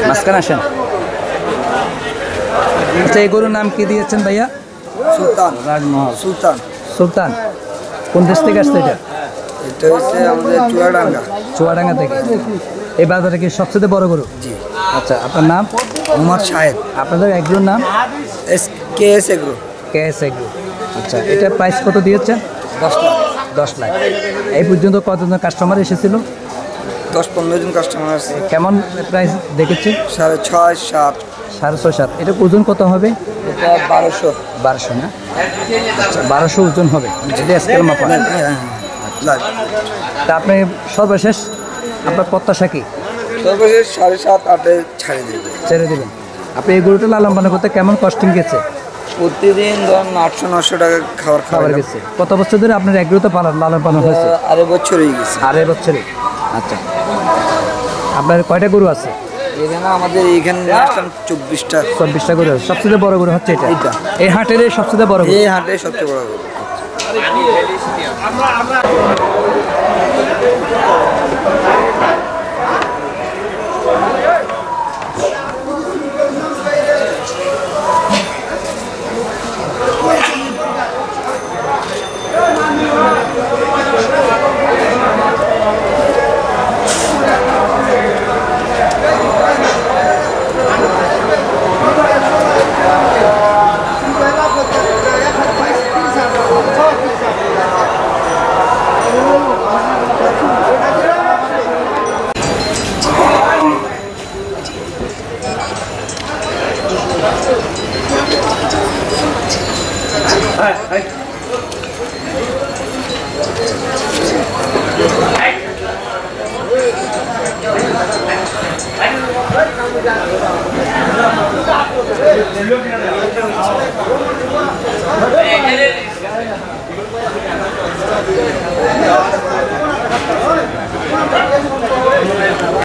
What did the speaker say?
মাঝখানে আসেন। আচ্ছা, এই গরুর নাম কি দিয়েছেন ভাইয়া? সুলতান। রাজমহল সুলতান। সুলতান। কোন দেশ থেকে আসছে এটা? এটা হচ্ছে আমাদের চুয়াডাঙ্গা। চুয়াডাঙ্গা থেকে। এই বাজারে কি সবচেয়ে বড় গরু? জি। আচ্ছা, আপনার নাম? মোহাম্মদ শাহেদ। আপনাদের এগ্রোর নাম? KS agro. KS agro. আচ্ছা, এটা প্রাইস কত দিয়েছেন? 10 লাখ। 10 লাখ। এই পর্যন্ত কতজন কাস্টমার এসেছিল? 10-15 জন কাস্টমার আছে। কেমন প্রাইস দেখেছি? 6.5, 7। 6.5, 7। এটা ওজন কত হবে? এটা 1200। 1200 না? আচ্ছা, 1200 ওজন হবে যদি স্কেল মাপা। তা আপনি সর্বশেষ আপনার প্রত্যাশা কি? সর্বশেষ 7.5-8 ছেড়ে দেবেন। আপনি এই গরুটা লালন পালন করতে কেমন কস্টিং গেছে? প্রতিদিন ধরুন 800-900 টাকা খাবার গেছে। কত বছর ধরে আপনার এগ্রোতে লালন পালন হয়েছে? 2.5 বছর হয়ে গেছে। 2.5 বছরে। আচ্ছা, আপনার কয়টা গরু আছে? এখানে আমাদের এইখানে 24টা। 24টা গরু। সবচেয়ে বড় গরু হচ্ছে এটা? এই হাটের সবচেয়ে বড় গরু? এই হাটে সবচেয়ে বড় গরু। Hey,